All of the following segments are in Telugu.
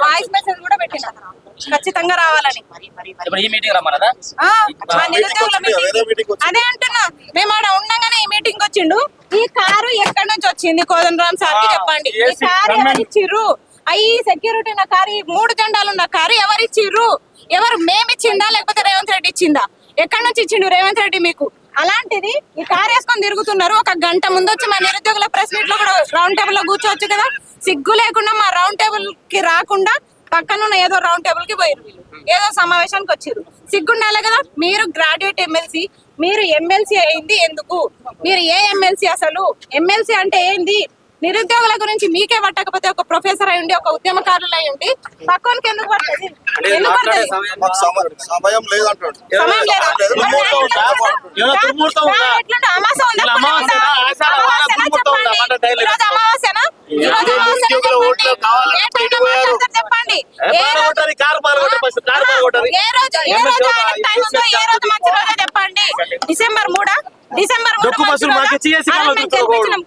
వాయిస్ మెసేజ్ కూడా పెట్టిన ఖచ్చితంగా రావాలని. అదే అంటున్నా, మేము ఆడ ఉండగానే ఈ మీటింగ్ వచ్చిండు. ఈ కారు ఎక్కడి నుంచి వచ్చింది కోదండరామ్ సార్ కి చెప్పండి. ఈ కారు ఎవరు ఇచ్చిర్రు? ఈ సెక్యూరిటీ ఉన్న కారు, ఈ 3 జెండాలు ఉన్న కారు ఎవరు ఇచ్చిర్రు? ఎవరు? మేమిచ్చిందా లేకపోతే రేవంత్ రెడ్డి ఇచ్చిందా? ఎక్కడి నుంచి ఇచ్చిండు రేవంత్ రెడ్డి మీకు? అలాంటిది ఈ కారు వేసుకొని తిరుగుతున్నారు. ఒక గంట ముందు వచ్చి మా నిరుద్యోగుల ప్రెస్ మీట్ లో కూడా రౌండ్ టేబుల్ లో కూర్చోవచ్చు కదా. సిగ్గు లేకుండా మా రౌండ్ టేబుల్ కి రాకుండా పక్కనున్న ఏదో రౌండ్ టేబుల్ కి పోయారు. వీళ్ళు ఏదో సమావేశానికి వచ్చారు. సిగ్గుండాలి కదా. మీరు గ్రాడ్యుయేట్ ఎమ్మెల్సీ, మీరు ఎమ్మెల్సీ అయింది ఎందుకు? మీరు ఏ ఎమ్మెల్సీ? అసలు ఎమ్మెల్సీ అంటే ఏంది? నిరుద్యోగుల గురించి మీకే పట్టకపోతే ఒక ప్రొఫెసర్ అయి ఉండి, ఒక ఉద్యమకారులు అయి ఉండి పక్కనకి ఎందుకు పడుతుంది? సమయం లేదంటాడు. చెప్పండి. ఏ రోజు మంచి రోజు చెప్పండి. డిసెంబర్ 3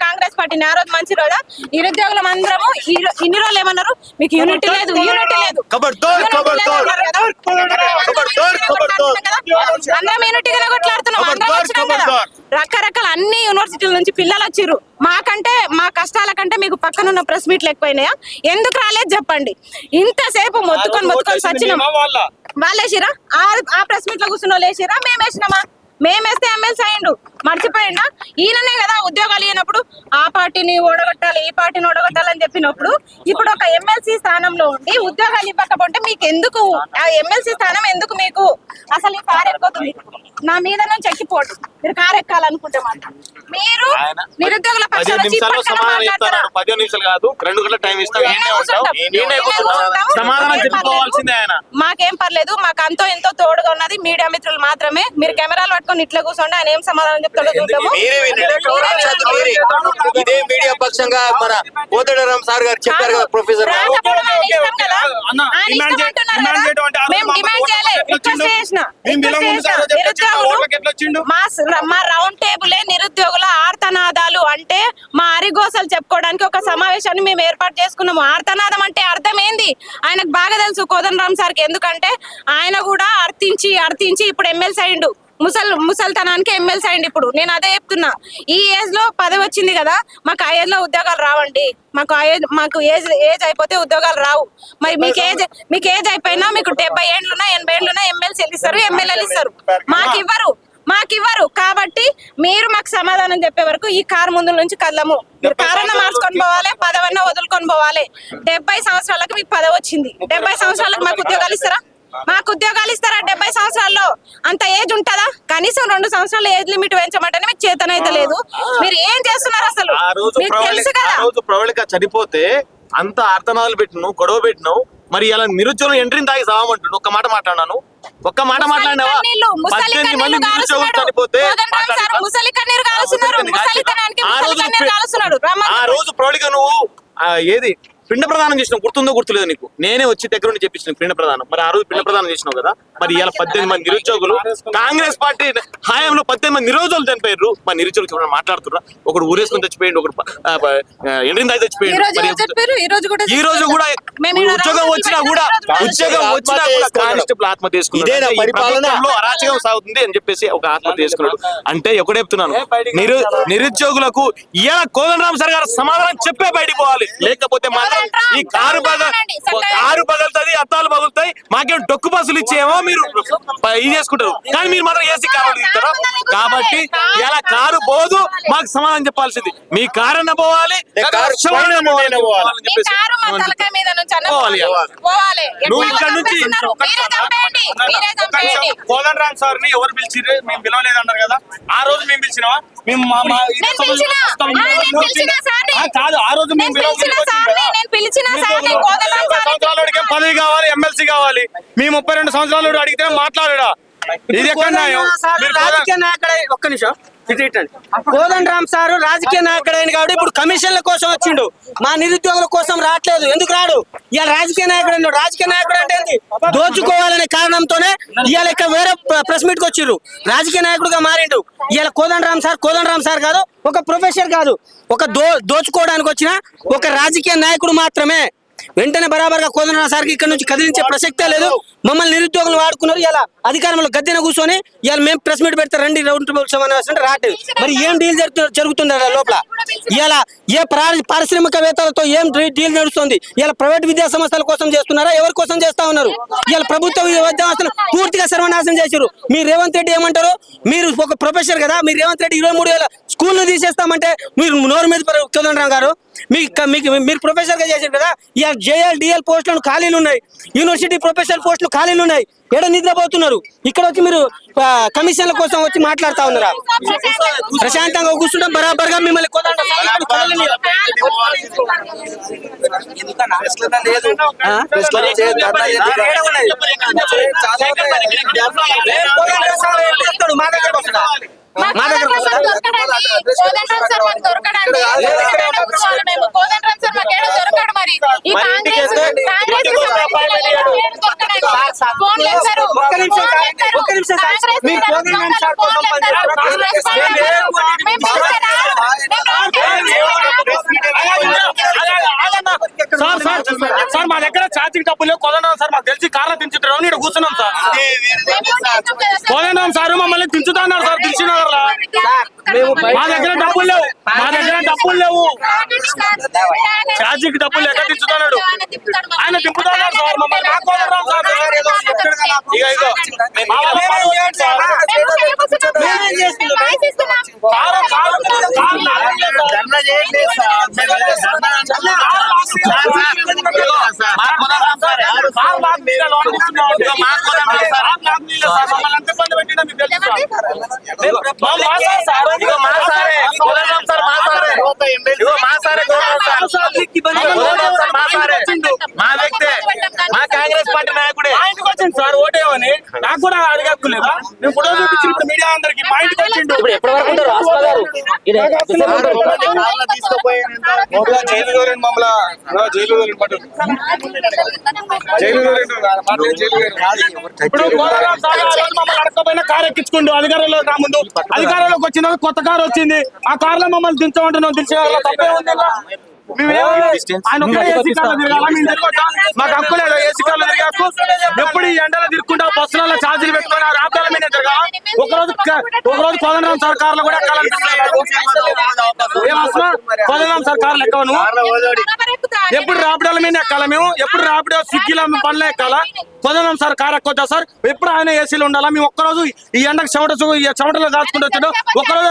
కాంగ్రెస్ పార్టీని ఆ రోజు మంచి రోజా? నిరుద్యోగులం అందరము ఇన్ని రోజులు ఏమన్నారు? మీకు యూనిటీ లేదు, యూనిటీ లేదు. అందరం యూనిటీగానే కొట్లాడుతున్నాం. అందరం వచ్చినాం కదా. రకరకాల అన్ని యూనివర్సిటీల నుంచి పిల్లలు వచ్చిర్రు. మాకంటే మా కష్టాల కంటే మీకు పక్కనున్న ప్రెస్ మీట్లు ఎక్కువైనాయా? ఎందుకు రాలేదు చెప్పండి. ఇంతసేపు మొత్తుకొని సచ్చినాం. వాళ్ళేసిరా? ఆ ప్రెస్ మీట్ లో కూర్చున్న వాళ్ళు వేసిరా? మేమేసినామా? మేమేస్తే ఎమ్మెల్సీ అయ్యిండు. మర్చిపోయిండా? ఈయననే కదా ఉద్యోగాలు ఇవ్వనప్పుడు ఆ పార్టీని ఓడగొట్టాలి, ఈ పార్టీని ఓడగొట్టాలని చెప్పినప్పుడు ఇప్పుడు ఒక ఎమ్మెల్సీ స్థానంలో ఉండి ఉద్యోగాలు ఇవ్వకపోతే మీకు ఎందుకు? ఆ ఎమ్మెల్సీ స్థానం ఎందుకు మీకు? అసలు ఈ కారు ఎక్కిపోతుంది నా మీద నుంచి ఎక్కిపోదు. మీరు కారు ఎక్కాలనుకుంటే మాత్రం మీరు నిరుద్యోగుల మాకేం పర్లేదు. మాకు అంతో ఎంతో తోడుగా ఉన్నది మీడియా మిత్రులు మాత్రమే. మీరు కెమెరాలు పట్టుకొని ఇట్లా కూర్చోండి. ఆయన ఏం సమాధానం చెప్తాడో చూద్దాము. ఇదే మీడియా పక్షంగా మన కోదండరామ్ సార్ గారు చెప్పారు కదా ప్రొఫెసర్. మా రౌండ్ టేబులే నిరుద్యోగుల ఆర్తనాదాలు అంటే మా అరిగోసలు చెప్పుకోవడానికి ఒక సమావేశాన్ని మేము ఏర్పాటు చేసుకున్నాము. ఆర్తనాదం అంటే అర్థం ఏంది ఆయనకు బాగా తెలుసు కోదండరామ్ సార్కి. ఎందుకంటే ఆయన కూడా అర్థించి ఇప్పుడు ఎమ్మెల్సీ అయిండు. ముసల్తనానికి ఎమ్మెల్సీ అయింది. ఇప్పుడు నేను అదే చెప్తున్నా. ఈ ఏజ్ లో పదవి వచ్చింది కదా, మాకు ఆ ఏజ్ లో ఉద్యోగాలు రావండి. మాకు ఏజ్ అయిపోతే ఉద్యోగాలు రావు. మరి మీకు ఏజ్ అయిపోయినా మీకు 70 ఏండ్లున్నా 80 ఏండ్లున్నా ఎమ్మెల్సీలు ఇస్తారు, ఎమ్మెల్యేలు ఇస్తారు. మాకివ్వరు. కాబట్టి మీరు మాకు సమాధానం చెప్పే వరకు ఈ కారు ముందు నుంచి కదలము. మీరు కారన్నా మార్చుకొని పోవాలి, పదవన్నా వదులుకొని పోవాలి. 70 సంవత్సరాలకు మీకు పదవి వచ్చింది. 70 సంవత్సరాలకు మాకు ఉద్యోగాలు ఇస్తారా? 70 సంవత్సరాల్లో అంత ఏజ్ ఉంటుందా? కనీసం 2 సంవత్సరాల ఏజ్ లిమిట్ పెంచమంటే మీకు చేతనైతే లేదు. మీరు ఏం చేస్తున్నారు అసలు? మీకు తెలుసు కదా. ప్రవళిక చనిపోతే అంత ఆర్తనాలు పెట్టినావు, గొడవ పెట్టినావు. మరి ఇలా నిరుద్యోగులు ఎంట్రీని తాగి సావమంటుండు. ఒక్క మాట మాట్లాడినాను. మాట్లాడినావా? 18 మంది నిరుద్యోగులు చనిపోతే ఆ రోజు ప్రవళిక నువ్వు ఏది పిండ ప్రదానం చేసినావు, గుర్తుందో గుర్తులేదు నీకు? నేనే వచ్చి దగ్గర నుండి చెప్పించిన పిండ ప్రదానం. మరి ఆ రోజు పిండ ప్రదానం చేసినావు కదా. మరి ఇలా 18 మంది నిరుద్యోగులు కాంగ్రెస్ పార్టీ హయాంలో 18 మంది నిరుద్యోగులు చనిపోయారు. మరి నిరుద్యోగులు చూడండి మాట్లాడుతున్నా. ఒకడు ఊరేసుకొని చచ్చిపోయిండు, ఒకడు ఎండిన దాయి చచ్చిపోయిండు. ఈ రోజు కూడా ఉద్యోగం వచ్చినా కూడా కానిస్టేబుల్ ఆత్మహత్య చేసుకున్నాడు. అరాచకం సాగుతుంది అని చెప్పేసి ఒక ఆత్మహత్య చేసుకున్నాడు. అంటే ఒకటే చెప్తున్నాను, నిరుద్యోగులకు ఇలా కోదండరామ్ సార్ గారు సమాధానం చెప్పే బయటికి పోవాలి. లేకపోతే మాత్రం ఈ కారు పగులుతుంది, అద్దాలు పగులుతాయి, మాకేం డొక్కు బస్సులు ఇచ్చేమో మీరు ఇది చేసుకుంటారు. కానీ మీరు మాత్రం ఏసీ కారు ఇస్తారా? కాబట్టి ఇలా కారు పోదు, మాకు సమాధానం చెప్పాల్సింది. మీ కారు అన్న పోవాలి, నువ్వు ఇక్కడ నుంచి కోదండరామ్ సార్ ని ఎవరు పిలిచిర్రు? మేము పిలవలేదన్నారు కదా. ఆ రోజు మేము పిలిచినావా? మేము కాదు, ఆ రోజు మేము సంవత్సరాలు పదవి కావాలి, ఎమ్మెల్సీ కావాలి. మీ 32 సంవత్సరాలు అడిగితే మాట్లాడా? ఇది ఎక్కడ న్యాయం? మీరు రాజకీయ నాయకుడు ఒక్క నిమిషం ఇటు ఇటండి. కోదండరామ్ సారు రాజకీయ నాయకుడు అయిన కాబట్టి ఇప్పుడు కమిషన్ల కోసం వచ్చిండు, మా నిరుద్యోగుల కోసం రావట్లేదు. ఎందుకు రాడు? ఇవాళ రాజకీయ నాయకుడు అన్నాడు. రాజకీయ నాయకుడు అంటే ఏంది? దోచుకోవాలనే కారణంతోనే ఇవాళ ఇక్కడ వేరే ప్రెస్ మీట్ కి వచ్చిర్రు, రాజకీయ నాయకుడుగా మారిండు. ఇవాళ కోదండరామ్ సార్ కాదు, ఒక ప్రొఫెసర్ కాదు, ఒక దోచుకోవడానికి వచ్చిన ఒక రాజకీయ నాయకుడు మాత్రమే. వెంటనే బరాబర్గా కోదండరామ్ సార్కి ఇక్కడ నుంచి కదిలించే ప్రసక్తే లేదు. మమ్మల్ని నిరుద్యోగులు వాడుకున్నారు. ఇలా అధికారంలో గద్దెన కూర్చొని ఇవాళ మేము ప్రెస్ మీట్ పెడితే రండి రౌండ్ టేబుల్ సమావేశం రావట్లేదు. మరి ఏం డీల్ జరుగుతుంది లోపల? ఇవాళ ఏ పారిశ్రామికవేత్తలతో ఏం డీల్ నడుస్తుంది? ఇలా ప్రైవేట్ విద్యా సంస్థల కోసం చేస్తున్నారా? ఎవరి కోసం చేస్తా ఉన్నారు? ఇవాళ ప్రభుత్వ విద్యా సంస్థలు పూర్తిగా సర్వనాశనం చేశారు. మీరు రేవంత్ రెడ్డి ఏమంటారు? మీరు ఒక ప్రొఫెసర్ కదా, మీరు రేవంత్ రెడ్డి 23,000 స్కూల్ను తీసేస్తామంటే మీరు నోరు మీద కోదండరామ్ గారు మీరు ప్రొఫెసర్ గా చేశారు కదా. ఇవాళ జేఎల్ డిఎల్ పోస్టులు ఖాళీలు ఉన్నాయి, యూనివర్సిటీ ప్రొఫెసర్ పోస్టులు ఖాళీలు ఉన్నాయి. ఎక్కడ నిద్రపోతున్నారు? ఇక్కడ వచ్చి మీరు కమిషన్ల కోసం వచ్చి మాట్లాడుతా ఉన్నారా? ప్రశాంతంగా కూర్చుంటాం బరాబర్గా మిమ్మల్ని మా దగ్గర సార్ మా దగ్గర ఛార్జింగ్ డబ్బులు లేవు. కోదండరామ్ సార్ మాకు తెలిసి కార్లో దించుతారు, ఇక్కడ కూర్చున్నాం సార్. కోదండరామ్ సార్ మమ్మల్ని దించుతా అన్నారు సార్, దించిన మా దగ్గర డబ్బులు లేవు, ఛార్జింగ్ డబ్బులు లేక దించుతున్నాడు. ఆయన దింపుతున్నాడు సార్ మమ్మల్ని. మా వ్యక్తే, మా కాంగ్రెస్ పార్టీ నాయకుడే మా ఇంటికి వచ్చింది సార్ ఓటేమని. నాకు కూడా అడగలేదా? నేను ఫోటో చూపించిన మీడియా అందరికి మా ఇంటికి వచ్చిండు. ఇప్పుడు కోదండరామ్ సార్ మమ్మల్ని అడగకపోయినా కారు ఎక్కించుకుంటూ అధికారంలో రా ముందు. అధికారంలోకి వచ్చిన కొత్త కారు వచ్చింది, ఆ కారులో మమ్మల్ని దించమంటున్నాం. దించే తప్పే ఉంది. మాకు హక్కు లేదు ఏసీ కార్లో తిరిగే హక్కు. ఎప్పుడు ఈ ఎండలో తిరుక్కుంటా బస్సులలో ఛార్జీలు పెట్టుకుని రాబ్దాల మీద తిరగా. ఒకరోజు కోదండరామ్ సార్ కార్లో కూడా కోదండరామ్ సార్ కార్లు ఎక్కవను. ఎప్పుడు రాపిడోల మీద ఎక్కాలా మేము? ఎప్పుడు రాపిడో స్విగ్గీలో పనులు ఎక్కాలా? కోదండరామ్ సార్ కార్ ఎక్కొచ్చా సార్? ఎప్పుడు ఆయన ఏసీలో ఉండాలా? మేము ఒక్కరోజు ఈ ఎండకు చెమటలో దాచుకుంటూ వచ్చాడు. ఒక్కరోజు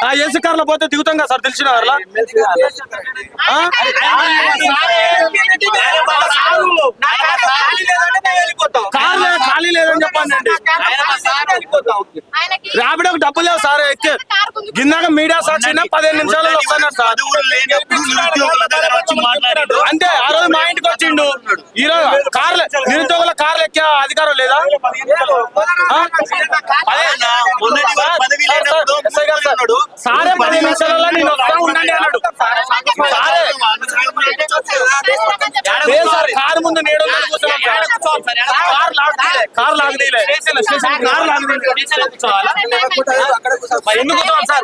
ఆ ఏసీ కార్లో పోతే దిగుతాం కదా సార్ తెలిసిన వాళ్ళ. ఖాళీ లేదని చెప్పండి. రాపిడోకి డబ్బులు లేవు సార్. గిన్నాక మీడియా సాక్షి 15 నిమిషాలలో వస్తున్నారు సార్. అంతే ఆ రోజు మా ఇంటికి వచ్చిండు. ఈ రోజు నిరుద్యోగుల కార్లు ఎక్కే అధికారం లేదా? సారే 10 నిమిషాలలో నేను వస్తా ఉండండి అన్నాడు. సార్ కారు ముందు నేడు కార్ లాగదీలే ఎందుకు సార్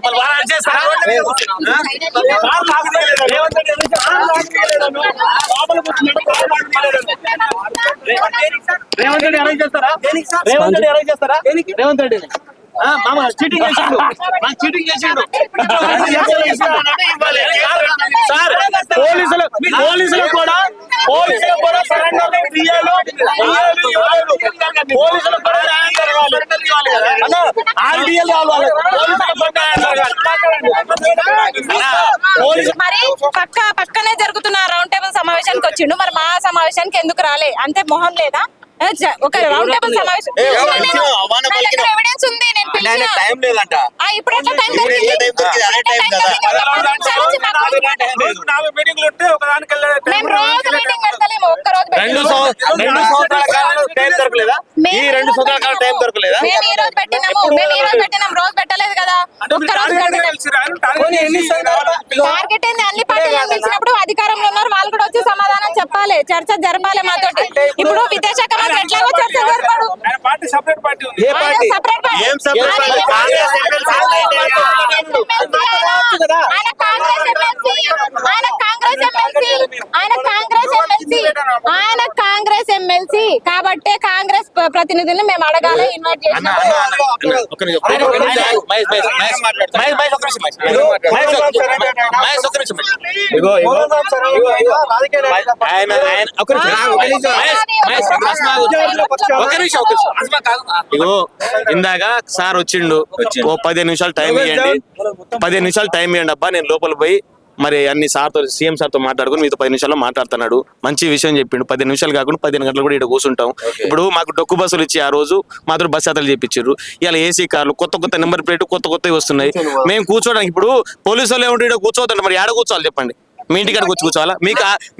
రేవంత్ రెడ్డి అరేంజ్ చేస్తారా? రేవంత్ రెడ్డి మామ చీటింగ్ చేసిండు, నాకు చీటింగ్ చేసిండు. సార్ పోలీసులు కూడా సరెండర్ పోలీసులు కూడా న్యాయం జరగాలి. మరి పక్కనే జరుగుతున్న రౌండ్ టేబుల్ సమావేశానికి వచ్చిండు, మరి మా సమావేశానికి ఎందుకు రాలే? అంతే మొహం లేదా? ఒక రౌండ్ టేబుల్ సమావేశం ఎవిడెన్స్ ఉంది. టైం లేదంట. ఇప్పుడు ఎట్లా టైం దొరికింది? మేము రోజు మీటింగ్ పెడతలేము, ఒక్క రోజు ఈ 2 సంవత్సరాల కాలం టైం దొరకలేదా? మేము ఈ రోజు పెట్టినాము, మేము ఈ రోజు పెట్టినాం, రోజు పెట్టలేదు కదా. ఒక్క రోజు పోనీ ఎన్ని సందర్భాలు టార్గెట్ ఏంది? అన్ని పార్టీలు పిలిచినప్పుడు అధికారంలో ఉన్నారు, వాళ్ళు కూడా వచ్చి సమాధానం చెప్పాలి, చర్చ జరపాలి మాతోటి. ఇప్పుడు విదేశాంగ మంత్రి ఎట్లాగో చర్చ జరపడు. ఏ పార్టీ ఆయన separate party. ఏం separate party? ఆయన కాంగ్రెస్ ఎమ్మెల్సీ ఆయన కాంగ్రెస్ ఎమ్మెల్సీ, ఆయన కాంగ్రెస్ ఎమ్మెల్సీ కాబట్టే కాంగ్రెస్ ప్రతినిధులను మేము అడగాలి, ఇన్వైట్ చేసినాం. ఇగో ఇందాక సార్ వచ్చిండు, ఓ 15 నిమిషాలు టైం ఇవ్వండి, 15 నిమిషాలు టైం ఇవ్వండి అబ్బా, నేను లోపల పోయి మరి అన్ని సార్తో సీఎం సార్తో మాట్లాడుకుని మీతో 10 నిమిషాల్లో మాట్లాడుతున్నాడు. మంచి విషయం చెప్పిండు. 15 నిమిషాలు కాకుండా 15 గంటలు కూడా ఇక్కడ కూర్చుంటాం. ఇప్పుడు మాకు డొక్కు బస్సులు ఇచ్చి ఆ రోజు మాతో బస్ యాత్రలు చేయించారు. ఇలా ఏసీ కార్లు కొత్త నెంబర్ ప్లేట్ కొత్తవి వస్తున్నాయి. మేము కూర్చోడానికి ఇప్పుడు పోలీసు వాళ్ళు ఏమిటి కూర్చోవద్దండి, మరి ఏడ కూర్చోవాలి చెప్పండి? మీ ఇంటికాడికి వచ్చి కూర్చోవాలా?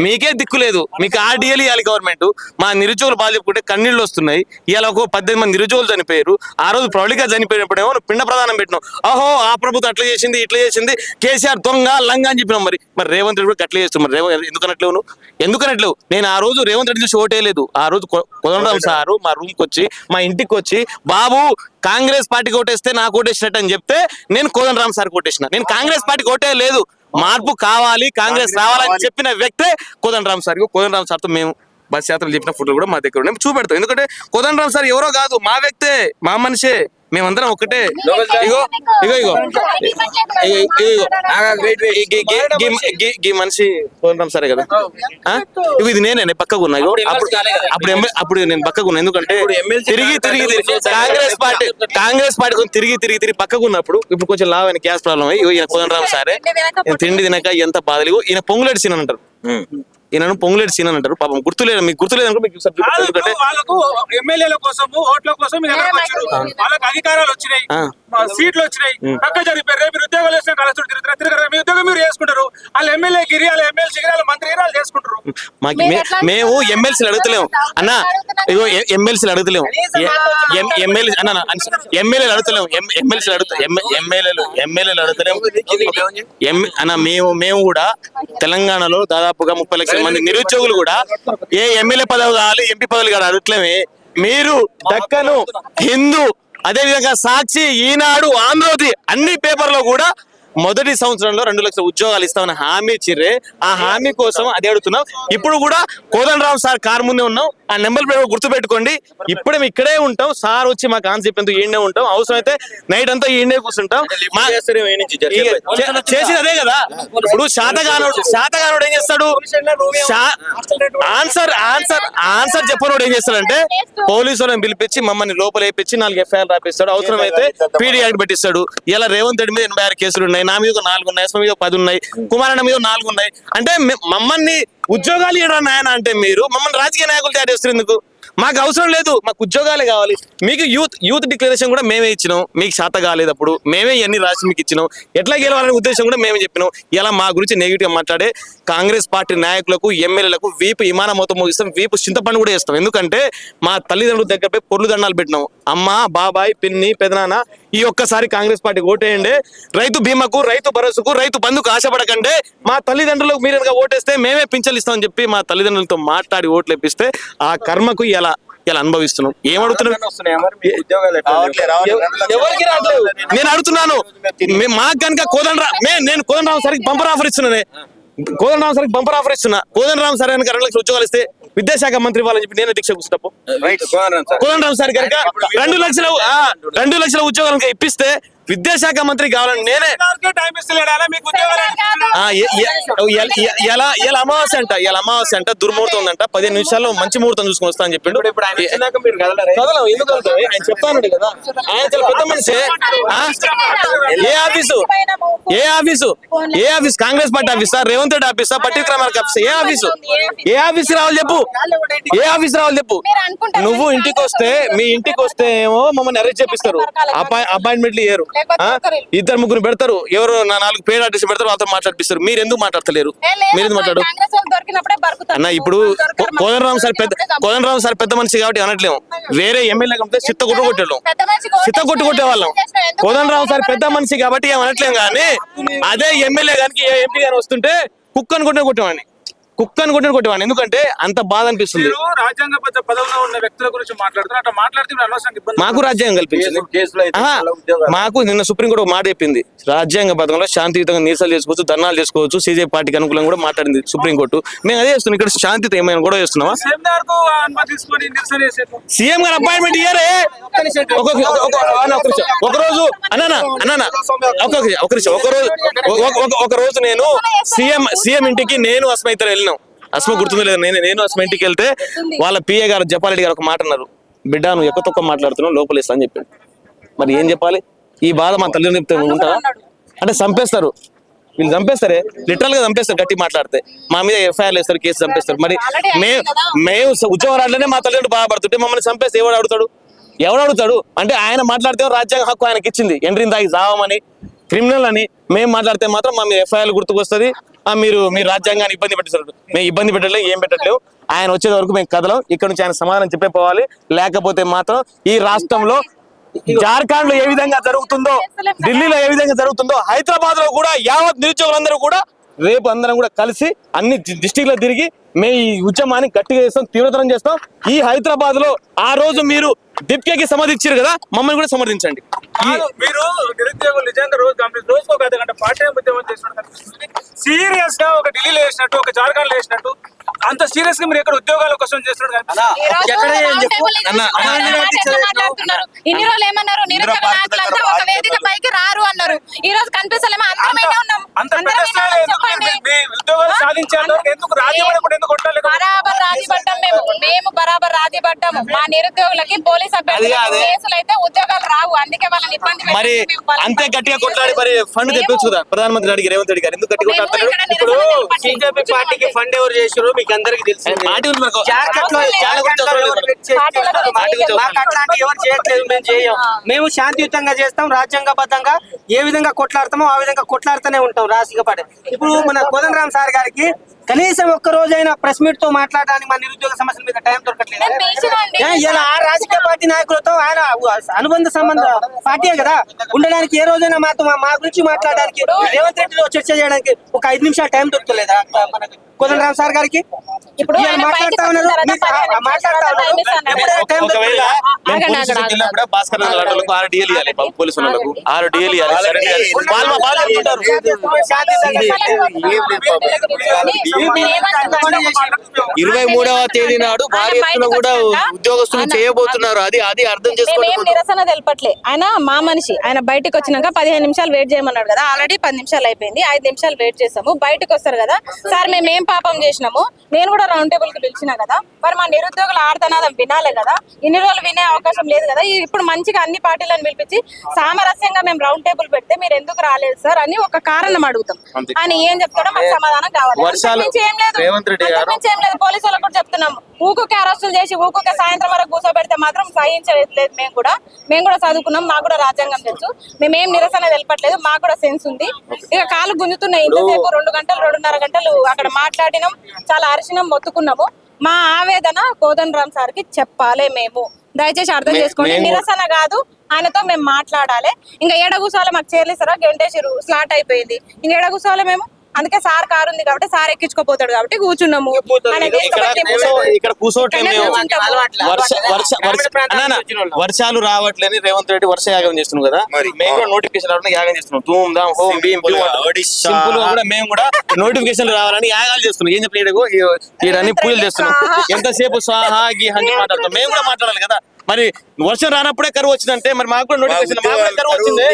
మీకే దిక్కు లేదు. మీకు ఆర్డీఎల్ ఇవ్వాలి గవర్నమెంట్. మా నిరుద్యోగులు బాగా చెప్పుకుంటే కన్నీళ్ళు వస్తున్నాయి. ఇలా ఒక 18 మంది నిరుద్యోగులు చనిపోయారు. ఆ రోజు ప్రౌఢిగా చనిపోయినప్పుడేమో పిండ ప్రదానం పెట్టినాం. ఓహో ఆ ప్రభుత్వం అట్లా చేసింది ఇట్లా చేసింది, కేసీఆర్ దొంగ లంగా అని చెప్పినాం. మరి రేవంత్ రెడ్డి కూడా అట్లా చేస్తున్నాం. ఎందుకనట్లేవు? నేను ఆ రోజు రేవంత్ రెడ్డి చూసి ఓటేయలేదు. ఆ రోజు కోదండరాం సారు మా రూమ్కి వచ్చి మా ఇంటికి వచ్చి, బాబు కాంగ్రెస్ పార్టీకి ఓటేస్తే నాకు ఓటేసినట్టు అని చెప్తే నేను కోదండరాం సార్కి ఓటేసిన. నేను కాంగ్రెస్ పార్టీకి ఓటే లేదు. మార్పు కావాలి, కాంగ్రెస్ రావాలని చెప్పిన వ్యక్తే కోదండరాం సార్. కోదండరాం సార్తో మేము బస్ యాత్రలు చెప్పిన ఫోటోలు కూడా మా దగ్గర ఉన్నాయి, చూపెడతాం. ఎందుకంటే కోదండరాం సార్ ఎవరో కాదు, మా వ్యక్తే, మా మనిషే, మేమందరం ఒకటే. ఈ మనిషి కోదండరాం సరే కదా. ఇది నేనే పక్కకు ఉన్నా. అప్పుడు నేను పక్కకు ఉన్నా. ఎందుకంటే తిరిగి కాంగ్రెస్ పార్టీ తిరిగి పక్కకు ఉన్నప్పుడు ఇప్పుడు కొంచెం లావ్ అయిన గ్యాస్ ప్రాబ్లం అయ్యి ఈయన కోదండరాం సారే తిండి తినక ఎంత బాధలు. ఈయన పొంగులేడు సీన్ అంటారు, ఈయన పొంగులేడు సీన్ అంటారు. పాపం గుర్తులేదు, మీకు గుర్తులేదు మీకు. ఎందుకంటే వాళ్ళకు ఎమ్మెల్యేల కోసం ఓట్ల కోసం వాళ్ళకి అధికారాలు వచ్చినాయి, సీట్లు వచ్చినాయి, పక్క జరిపారు. రేపు మీరు ఉద్యోగాలు వేసిన కలెక్టర్ తిరుగుతారు, మీ ఉద్యోగం మీరు చేసుకుంటారు. వాళ్ళ ఎమ్మెల్యే గిరి, వాళ్ళ ఎమ్మెల్సీ గిరి, వాళ్ళ మంత్రి గిరి వాళ్ళు చేసుకుంటారు. మేము ఎమ్మెల్సీలు అడుగుతలేము అన్నా, ఇగో ఎమ్మెల్సీలు అడుగుతలేము, ఎమ్మెల్యేలు అడుగుతలేము, ఎమ్మెల్యేలు అడుగుతలేము అన్న. మేము కూడా తెలంగాణలో దాదాపుగా 30 లక్షల మంది నిరుద్యోగులు కూడా ఏ ఎమ్మెల్యే పదవి కావాలి, ఎంపీ పదవులు కావాలి అడగట్లేమే. మీరు దక్కను, హిందూ, అదే విధంగా సాక్షి, ఈనాడు, ఆంధ్రజ్యోతి అన్ని పేపర్లో కూడా మొదటి సంవత్సరంలో 2 లక్షల ఉద్యోగాలు ఇస్తామని హామీ ఇచ్చిర్రే. ఆ హామీ కోసం అదే అడుగుతున్నాం. ఇప్పుడు కూడా కోదండరాం సార్ కారు ముందే ఉన్నాం. ఆ నెంబర్ ప్లేట్ గుర్తు పెట్టుకోండి. ఇప్పుడే ఇక్కడే ఉంటాం. సార్ వచ్చి మా కాన్సెప్ట్ ఎంతో ఈయనే ఉంటాం. అవసరం అయితే నైట్ అంతా ఈయనే కూర్చుంటాం. చేసేది అదే కదా. ఇప్పుడు శాతగానుడు ఏం చేస్తాడు? ఆన్సర్ చెప్పనోడు ఏం చేస్తాడంటే పోలీసు వాళ్ళని పిలిపించి మమ్మల్ని లోపల వేయించి 4 ఎఫ్ఐఆర్ రాపిస్తాడు. అవసరం అయితే పీడీ యాక్ట్ పెట్టిస్తాడు. ఇలా రేవంత్ రెడ్డి మీద 86 కేసులు ఉన్నాయి, నా మీద 4 ఉన్నాయి, ఎస్మ మీద 10 ఉన్నాయి, కుమారన్న మీద 4 ఉన్నాయి. అంటే మమ్మల్ని ఉద్యోగాలు ఇవ్వడం నాయన అంటే మీరు మమ్మల్ని రాజకీయ నాయకులు తయారు చేస్తారు ఎందుకు? మాకు అవసరం లేదు, మాకు ఉద్యోగాలే కావాలి. మీకు యూత్ డిక్లరేషన్ కూడా మేమే ఇచ్చినాం. మీకు శాత కాలేదు, అప్పుడు మేమే ఇవన్నీ రాసి మీకు ఇచ్చినాం. ఎట్లా గెలవాలనే ఉద్దేశం కూడా మేమే చెప్పినాం. ఇలా మా గురించి నెగిటివ్ గా మాట్లాడే కాంగ్రెస్ పార్టీ నాయకులకు, ఎమ్మెల్యేలకు వీపు విమాన మోతం మోగిస్తాం, వీపు చింతపండు కూడా వేస్తాం. ఎందుకంటే మా తల్లిదండ్రుల దగ్గరపై పొర్లు దండాలు పెట్టినాం. అమ్మ, బాబాయ్, పిన్ని, పెదనాన్న, ఈ ఒక్కసారి కాంగ్రెస్ పార్టీ ఓటేయండి. రైతు బీమాకు, రైతు భరోసాకు, రైతు బంధుకు ఆశపడకండి. మా తల్లిదండ్రులకు మీరు ఓటేస్తే మేమే పింఛన్లు ఇస్తామని చెప్పి మా తల్లిదండ్రులతో మాట్లాడి ఓట్లు ఇప్పిస్తే ఆ కర్మకు ఇలా అనుభవిస్తున్నాం. ఏమడుగుతున్నాం? ఎవరికి రావట్లేదు. నేను అడుగుతున్నాను, మాకు కనుక నేను కోదండరాం సార్కి బంపర్ ఆఫర్ ఇస్తున్నానే. కోదండరాం సార్కి బంపర్ ఆఫర్ ఇస్తున్నా. కోదండరాం సార్ కనుక 2 లక్షల ఉద్యోగాలు ఇస్తే విద్యాశాఖ మంత్రి వాళ్ళని చెప్పి నేను దీక్ష కూర్చుంటా. కోదండరాం సార్ కనుక 2 లక్షల ఉద్యోగాలు ఇప్పిస్తే విద్యాశాఖ మంత్రి కావాలని నేనే. ఇలా అమావాస్య అంట దుర్ముహూర్తం ఉందంట, 15 నిమిషాల్లో మంచి ముహూర్తం చూసుకొని వస్తా అని చెప్పిండు. ఆయన చెప్తాను కదా, ఆయన చాలా పెద్ద మనిషి. ఏ ఆఫీసు కాంగ్రెస్ పార్టీ ఆఫీసా, రేవంత్ రెడ్డి ఆఫీసా, పట్టి క్రమార్క ఆఫీసా? ఏ ఆఫీస్ రావాలి చెప్పు? నువ్వు మీ ఇంటికి వస్తే ఏమో మమ్మల్ని అరెస్ట్ చేపిస్తారు, అపాయింట్మెంట్లు ఇయ్యరు. లేకపోతే ఆ? ఒకరు- ఇద్దరు ముగ్గురు పెడతారు, ఎవరు నా 4 పేరు ఆర్టిస్ట్ పెడతారు, వాళ్ళతో మాట్లాడిపిస్తారు. మీరు ఎందుకు మాట్లాడతలేరు? మీరు ఎందుకు మాట్లాడు? కాంగ్రెస్ వాళ్ళు దొరికినప్పుడే బరుకుతారు. అన్న ఇప్పుడు కోదండరామ్ సార్ పెద్ద మనిషి కాబట్టి అనట్లేము. వేరే ఎమ్మెల్యే కంటే చిత్త కొట్టు కొట్టాడు, పెద్ద మనిషి చిత్త కొట్టు కొట్టేవాళ్ళం. కోదండరామ్ సార్ పెద్ద మనిషి కాబట్టి ఏమనట్లేం, కానీ అదే ఎమ్మెల్యే గానికి ఎంపీ గాని వస్తుంటే కుక్కను కొట్టిన కొట్టేవాడిని. ఎందుకంటే అంత బాధ అనిపిస్తుంది. మీరు రాజ్యాంగబద్ధ పదవిలో ఉన్న వ్యక్తుల గురించి మాట్లాడుతున్నారు, అట్లా మాట్లాడితే మీరు అనవసరంగా ఇబ్బంది మాకు రాజ్యాంగం కల్పించింది. కేసులో అయితే ఆహా, చాలా ఉద్యోగాలు. మాకు నిన్న సుప్రీంకోర్టు ఒక మాట చెప్పింది, రాజ్యాంగ పథకంలో శాంతియుతంగా నిరసనలు చేసుకోవచ్చు, ధర్నాలు చేసుకోవచ్చు, సిజే పార్టీకి అనుకూలంగా కూడా మాట్లాడింది సుప్రీంకోర్టు. మేము అదే చేస్తున్నాం. ఇక్కడ శాంతియుత ఏమైనా కూడా చేస్తున్నావా? సేమ్దార్ కు అనుమతి తీసుకొని నిరసన చేసేది. సీఎం గారు అపాయింట్మెంట్ ఇయ్యారే. ఒక రోజు నేను సీఎం ఇంటికి నేను అస్మ ఇద్దరు వెళ్ళినాం. అస్మ గుర్తుందో లేదు, నేను అస్మ ఇంటికి వెళ్తే వాళ్ళ పిఏ గారు జపారెడ్డి గారు ఒక మాట అన్నారు, బిడ్డ నువ్వు ఎక్కువ తక్కువ మాట్లాడుతున్నావు, లోపల ఇస్తా అని చెప్పాడు. మరి ఏం చెప్పాలి? ఈ బాధ మా తల్లిదండ్రులు చెప్తే ఉంటారా? అంటే చంపేస్తారు, వీళ్ళు చంపేస్తారే, లిటరల్ గా చంపేస్తారు. గట్టి మాట్లాడితే మా మీద ఎఫ్ఐఆర్ వేస్తారు, కేసు చంపేస్తారు. మరి మేము ఉద్యోగం రావట్లేనే మా తల్లిదండ్రులు బాధపడుతుంటే మమ్మల్ని చంపేస్తే ఎవడు అడుగుతాడు? అంటే ఆయన మాట్లాడితే రాజ్యాంగ హక్కు ఆయనకి ఇచ్చింది, ఎంట్రీని తాగి జావమని, క్రిమినల్ అని. మేము మాట్లాడితే మాత్రం మా మీద ఎఫ్ఐఆర్ గుర్తుకొస్తుంది. మీరు రాజ్యాంగాన్ని ఇబ్బంది పెట్టారు. మేము ఇబ్బంది పెట్టలేదు, ఏం పెట్టట్లేవు. ఆయన వచ్చే వరకు మేము కదలం. ఇక్కడ నుంచి ఆయన సమాధానం చెప్పే పోవాలి. లేకపోతే మాత్రం ఈ రాష్ట్రంలో జార్ఖండ్ లో ఏ విధంగా జరుగుతుందో, ఢిల్లీలో ఏ విధంగా జరుగుతుందో, హైదరాబాద్ లో కూడా యావత్ నిరుద్యోగులందరూ కూడా రేపు అందరం కూడా కలిసి అన్ని డిస్టిక్ లో తిరిగి మేము ఈ ఉద్యమాన్ని గట్టిగా చేస్తాం, తీవ్రతరం చేస్తాం. ఈ హైదరాబాద్ లో ఆ రోజు మీరు డిప్కేకి సమర్థించారు కదా, మమ్మల్ని కూడా సమర్థించండి. మీరు నిరుద్యోగులు నిజంగా రోజుకు ఒక అర్ధగంట పార్ట్ టైం ఉద్యమం చేసినట్టు సీరియస్ గా ఒక ఢిల్లీలో వేసినట్టు, ఒక జార్ఖండ్ లో వేసినట్టు అంత సీరియస్ గా మీరు ఎక్కడ ఉద్యోగాల కోసం చేస్తున్నారు కదా. ఇన్ని రోజులు ఏమన్నారు, నిరుద్యోగ నాయకులంతా ఒక వేదిక పైకి రారు అన్నారు. ఈ రోజు కనిపిస్తలేమో, అందరమే ఉన్నాం. అంత పెద్ద స్థాయిలో ఎందుకు మీ ఉద్యోగాలు సాధించారు? ఎందుకు రాజీపడకుండా ఎందుకు కొట్టాలి? బరాబర్ రాజీ పడ్డాం మేము బరాబర్ రాజీ పడ్డాము. మా నిరుద్యోగులకి పోలీస్ అభ్యర్థులకు కేసులు అయితే ఉద్యోగాలు రావు, అందుకే వాళ్ళని ఇబ్బంది పెట్టి మరి మేము వాళ్ళని అంతే గట్టిగా కొట్లాడి మరి ఫండ్ తెప్పొచ్చు కదా. ప్రధానమంత్రి అడిగి రేవంత్ రెడ్డి గారు ఎందుకు గట్టిగా మేము కొట్లాడతారు? ఇక్కడ ఇప్పుడు నిరసన తెలపండి. బీజేపీ పార్టీకి ఫండ్ ఎవరు చేసారు మీకు అందరికి తెలిసింది. పార్టీ ఉంది మనకు. జార్ఖండ్ లో మాకు అట్లాంటి ఎవరు చేయట్లేదు, మేము చేయం. మేము శాంతియుతంగా చేస్తాం, రాజ్యాంగబద్ధంగా ఏ విధంగా కొట్లాడతామో ఆ విధంగా కొట్లాడుతూనే ఉంటాం రాజకీయ పార్టీ. ఇప్పుడు మన కోదండరామ్ సార్ గారికి కనీసం ఒక్క రోజైనా ప్రెస్ మీట్ తో మాట్లాడడానికి మన నిరుద్యోగ సమస్యల మీద టైం దొరకట్లేదు. నేను పిలిచినండి. ఇలా ఆ రాజకీయ పార్టీ నాయకులతో ఆయన అనుబంధ సంబంధ పార్టీయే కదా, ఉండడానికి ఏ రోజైనా మా గురించి మాట్లాడడానికి రేవంత్ రెడ్డితో చర్చ చేయడానికి ఒక 5 నిమిషాలు టైం దొరకలేదా మనకి కోదండరామ్ సార్ గారికి? ఇప్పుడు ఇవాళ ఆయన మాట్లాడుతా బయటకు ఉన్నారు, వచ్చిన మీకు తర్వాత మాట్లాడుతా ఉన్నారు, ఎప్పుడైనా టైం ఒకవేళ దొరకలేదా? మేము పోలీస్ స్టేషన్కి వెళ్ళినా కూడా భాస్కర్ రావు వాళ్ళకు 6 DL ఇవ్వాలి, పోలీసు వాళ్ళకు 6 DL ఇవ్వాలి, సరెండర్ ఇవ్వాలి. వాళ్ళు చెప్తుంటారు. ఏమంటున్నాడు? 23వ తేదీ నాడు భారీ ఎత్తున కూడా ఉద్యోగస్తులు చేయబోతున్నారు. అది అర్థం మేమేం చేసుకోవడం. నిరసన తెలపట్లే. ఆయన మా మనిషి, ఆయన బయటకు వచ్చినాక 15 నిమిషాలు వెయిట్ చేయమన్నాడు కదా, ఆల్రెడీ 10 నిమిషాలు అయిపోయింది. 5 నిమిషాలు వెయిట్ చేసాము, బయటకు వస్తారు కదా సార్. మేము ఏం పాపం చేసినాము? నేను కూడా రౌండ్ టేబుల్ కి పిలిచినా కదా, మరి మా నిరుద్యోగుల ఆర్తనాదం వినాలే కదా. ఇన్ని రోజులు వినే అవకాశం లేదు కదా. ఇప్పుడు మంచిగా అన్ని పార్టీలను పిలిపించి సామరస్యంగా మేము రౌండ్ టేబుల్ పెడితే మీరు ఎందుకు రాలేదు సార్ అని ఒక కారణం అడుగుతాం. అంతే. అని ఏం చెప్తాడో మాకు సమాధానం కావాలి. వర్షాలు అంతకుమించి ఏం లేదు, రేవంత్ రెడ్డి గారు అంతకుమించి ఏం లేదు. పోలీసు వాళ్ళకు కూడా చెప్తున్నాము, ఊకుకే అరెస్టులు చేసి ఊకుకే సాయంత్రం వరకు కూర్చోబెడితే మాత్రం సహించలేదు. మేము కూడా చదువుకున్నాం, మాకు కూడా రాజ్యాంగం తెలుసు. మేమేం నిరసన తెలపట్లేదు, మాకు కూడా సెన్స్ ఉంది. ఇక కాలు గుంజుతున్నాయి. ఇంతసేపు 2 గంటలు 2.5 గంటలు అక్కడ మాట్లాడినాం, చాలా అరిచినాం, మొత్తుకున్నాము. మా ఆవేదన కోదండరామ్ సార్ కి చెప్పాలి. మేము దయచేసి అర్థం చేసుకోండి, నిరసన కాదు, ఆయనతో మేము మాట్లాడాలి. ఇంకా ఏడ కూర్చోవాలి, మాకు చేర్లేసారా గంటేసిరు, స్లాట్ అయిపోయింది. ఇంకా ఏడ కూర్చోవాలి మేము? అందుకే సార్ కారు ఉంది కాబట్టి సార్ ఎక్కించుకోపోతాడు కాబట్టి కూర్చున్నాము. ఆయన ఇక్కడ కూర్చోవట్లేదు మేము. వర్షాలు రావట్లేని రేవంత్ రెడ్డి వర్షయాగం చేస్తున్నాం కదా, మేము కూడా నోటిఫికేషన్ రావడానికి యాగం చేస్తున్నాం. ధూమ్ ధామ్ హోం భీమ్ సింపుల్ గా కూడా మేము కూడా నోటిఫికేషన్ రావాలని యాగాలు చేస్తున్నాం. ఏం చెప్పలేదు, ఈడన్ని పూజలు చేస్తున్నాం. ఎంతసేపు స్వాహా గీహాన్ని మాట్లాడుతాం. మేము కూడా మాట్లాడాలి కదా. మరి వర్షం రానప్పుడే కరువు వచ్చిందంటే మరి మాకు కూడా నోటిఫికేషన్, మాకు కూడా కరువు వచ్చింది.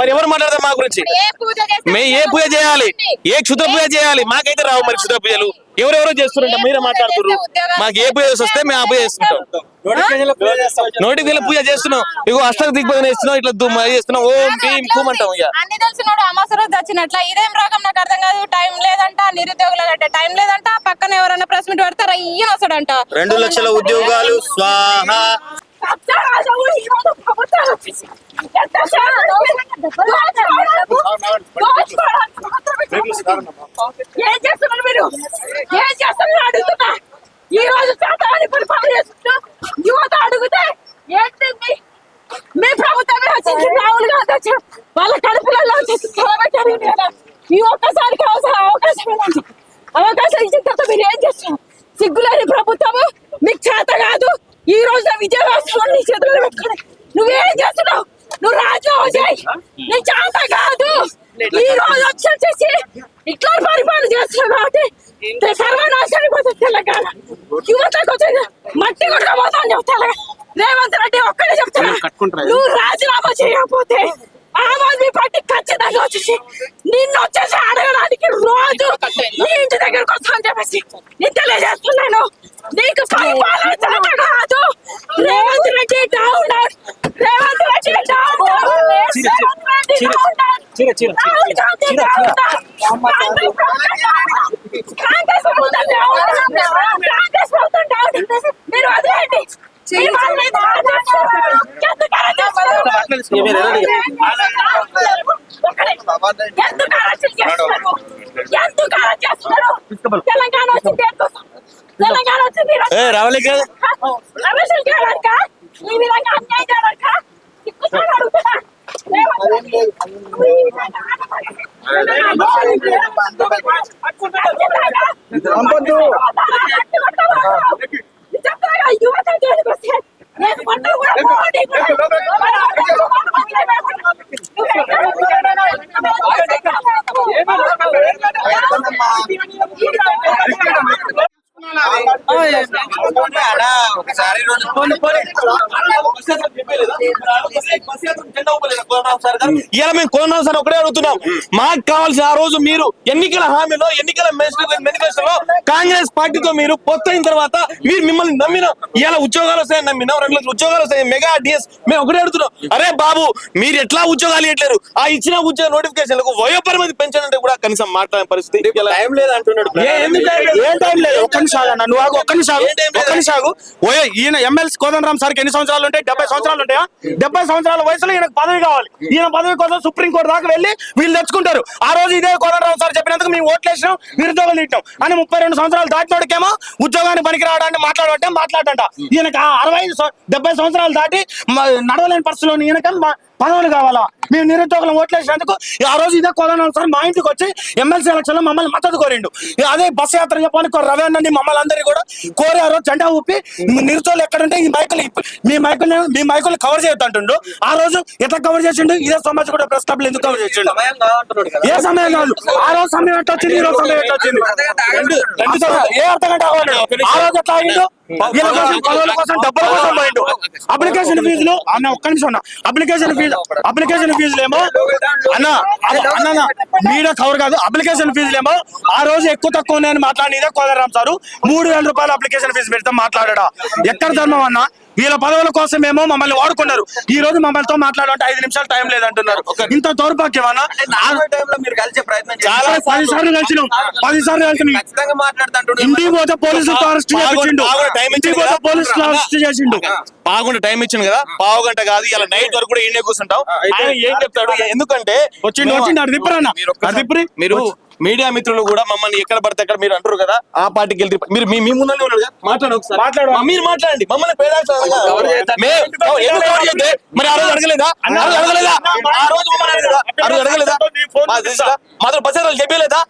మరి ఎవరు మాట్లాడతారు మా గురించి? మేము ఏ పూజ చేయాలి, ఏ క్షుద్ర పూజ చేయాలి? మాకైతే రావు మరి క్షుద్ర పూజలు. ఎవరెవరో చేస్తున్నారంట, మీరే మాట్లాడుతున్నారు. మాకు ఏ పూజ వస్తే మేము ఆ పూజ చేస్తుంటాం. నోటిఫికేషన్ పూజ చేస్తున్నాం. ఇగో అష్టక దిగ్బంధన చేస్తున్నాం, ఇట్లా చేస్తున్నాం, ఓం భీమ్ కూమ్ అంటాం. ఇక అన్ని తెలిసినోడు అమాస రోజు వచ్చినట్ల ఇదేం రోగం నాకు అర్థం కాదు. టైం లేదంట, నిరుద్యోగులంటే టైం లేదంట, పక్కన ఎవరైనా ప్రెస్ మీట్ పెడతారా ఇయ్యని వస్తాడంట. 2 లక్షల ఉద్యోగాలు స్వాహా. ఏం చేస్తున్నారు మీరు? ఏం చేస్తున్నారు అడుగుతున్నా. ఈ రోజు శాతాన్ని పరిపాలన చేస్తున్నా యువత అడిగితే ఏంటి మీ ప్రభుత్వమే వచ్చింది, రాహుల్ గాంధీ వచ్చి వాళ్ళ కడుపులలో వచ్చేసి కలబెట్టారు కదా. ఈ ఒక్కసారికి అవకాశం ఇవ్వండి. అవకాశం ఇచ్చిన తర్వాత మీరు ఏం చేస్తున్నారు? సిగ్గులేని ప్రభుత్వము మీకు చేత కాదు. ఈ రోజు విజయవాడ నీ చేతుల్లో పెట్టుకుని నువ్వేం చేస్తున్నావు? నువ్వు రాజీనామా చేయి, నీ చేత కాదు. ఈ రోజు వచ్చేసి ఇట్లా పరిపాలన చేస్తున్నావు కాబట్టి సర్వనాశనం అయిపోతుంది తెలంగాణ. యువతకు వచ్చేది మట్టి కొట్టుకోబోతాను చెప్తా. రేవంత్ రెడ్డి ఒక్కడే చెప్తున్నా, నువ్వు రాజీనామా చేయకపోతే ఆమ్ ఆద్మీ పార్టీ ఖచ్చితంగా వచ్చేసి నిన్ను వచ్చేసి అడగడానికి రోజు నీ ఇంటి దగ్గరకు వస్తాను చెప్పేసి నేను తెలియజేస్తున్నాను. నీకు పరిపాలన చేత కాదు. Revanth Reddy down down, Revanth Reddy down down, Revanth Reddy down down, Rahul Gandhi down down, Congress ప్రభుత్వం డౌన్ డౌన్, కాంగ్రెస్ ప్రభుత్వం డౌన్ డౌన్. మీరు వదిలేయండి. తెలంగాణ వచ్చింది రావాలి కదా ఈ విధంగా అన్యాయం చేయడానికా? సిగ్గుతో అడుగుతున్నా. యువత నేను మొన్న కూడా ఇలా మేము కోనరాం సార్ ఒకటే అడుగుతున్నాం. మాకు కావాల్సిన ఆ రోజు మీరు ఎన్నికల హామీలో ఎన్నికల మేనిఫెస్టోలో కాంగ్రెస్ పార్టీతో మీరు పొత్తైన తర్వాత మీరు మిమ్మల్ని నమ్మినాం. ఇలా ఉద్యోగాలు వస్తాయని నమ్మినాం, 2 లక్షల ఉద్యోగాలు వస్తాయి, మెగా డిఎస్. మేము ఒకటే అడుగుతున్నాం, అరే బాబు మీరు ఎట్లా ఉద్యోగాలు ఇవ్వట్లేరు? ఆ ఇచ్చిన ఉద్యోగ నోటిఫికేషన్లకు వయోపరిమితి పెంచాలంటే కూడా కనీసం మాట్లాడే పరిస్థితి టైం లేదు అంటున్నాడు. ఏం టైం లేదు. ఒక్క నిమిషం నువ్వు ఆగు, ఒక్క నిమిషం ఈయన ఎమ్మెల్సీ కోదండరామ్ సార్కి ఎన్ని సంవత్సరాలు ఉంటాయి? 70 సంవత్సరాలు ఉంటాయా? 70 సంవత్సరాల వయసులో ఈయనకు పదవి కావాలి. ఈయన పదవి కోసం సుప్రీంకోర్టు దాకా వెళ్ళి వీళ్ళు తెచ్చుకుంటారు. ఆ రోజు ఇదే కోదండరామ్ సార్ చెప్పినందుకు మేము ఓట్లేసినాం, నిరుద్యోగులు తిట్టాం అని 32 సంవత్సరాలు దాటినోడికేమో ఉద్యోగాన్ని పనికి రావడానికి మాట్లాడంట. ఈయనకు 70 సంవత్సరాలు దాటి నడవలేని పరిస్థితిలో ఈయనక పదవులు కావాలా? మేము నిరుద్యోగులు ఓట్లేసినందుకు ఆ రోజు ఇదే కోదండరామ్ సార్ మా ఇంటికి వచ్చి ఎమ్మెల్సీ ఎలక్షన్ లో మమ్మల్ని మద్దతు కోరిండు. అదే బస్ యాత్ర చెప్పని రవి అన్నని మమ్మల్ని అందరినీ కూడా కోరి ఆ రోజు జెండా ఊపి నిరుద్యోగులు ఎక్కడుంటే మీ మైకులు కవర్ చేయొద్దంటుండు. ఆ రోజు ఎట్లా కవర్ చేసిండు? ఇదే సమాజ్ కూడా ప్రెస్ క్లబ్ ఎందుకు కవర్ చేసిండు? ఏ సమయం కాదు. ఆ రోజు సమయం ఎట్లా వచ్చింది, ఈ రోజు సమయం ఎట్లా వచ్చింది? ఏ అర్థగంట ఆ రోజు ఎట్లా అయిండు? పదవుల కోసం డబ్బుల కోసం పోయిండు. అప్లికేషన్ ఫీజులు అన్న ఒక్క నిమిషం అన్న, అప్లికేషన్ ఫీజులు ఏమో అన్న మీడియా కవర్ కాదు. అప్లికేషన్ ఫీజులు ఏమో ఆ రోజు ఎక్కువ తక్కువ ఉన్నాయని మాట్లాడితే కోదండరామ్ సారు 3000 రూపాయలు అప్లికేషన్ ఫీజు పెడితే మాట్లాడా? ఎక్కడ ధర్మం అన్న? వీళ్ళ పదవుల కోసం ఏమో మమ్మల్ని వాడుకున్నారు. ఈ రోజు మమ్మల్తో మాట్లాడాలంటే 5 నిమిషాలు టైం లేదంటున్నారు. ఇంత దౌర్భాగ్యం అన్న. మీరు కలిసే ప్రయత్నం చాలా 10 సార్లు కలిసినాం. ఇంటికి పోతే పోలీసులతో అరెస్ట్ చేసిండు. ఇంటికి పోతే పోలీసులు అరెస్ట్ చేసిండు. పావుగంట టైం ఇచ్చింది కదా, పావుగంట కాదు ఇలా నైట్ వరకు కూడా ఈయనే కూర్చుంటాం. ఆయన ఏం చెప్తాడు? ఎందుకంటే మీరు మీడియా మిత్రులు కూడా మమ్మల్ని ఎక్కడ పడితే అక్కడ మీరు అంటారు కదా, ఆ పార్టీకి వెళ్తే మీరు మీ ముందరనే ఉన్నారు కదా, మాట్లాడండి ఒకసారి. మీరు మాట్లాడండి, మమ్మల్ని మరి ఆ రోజు అడగలేదా? మాత్రం బస్సారాలు చెప్పలేదా?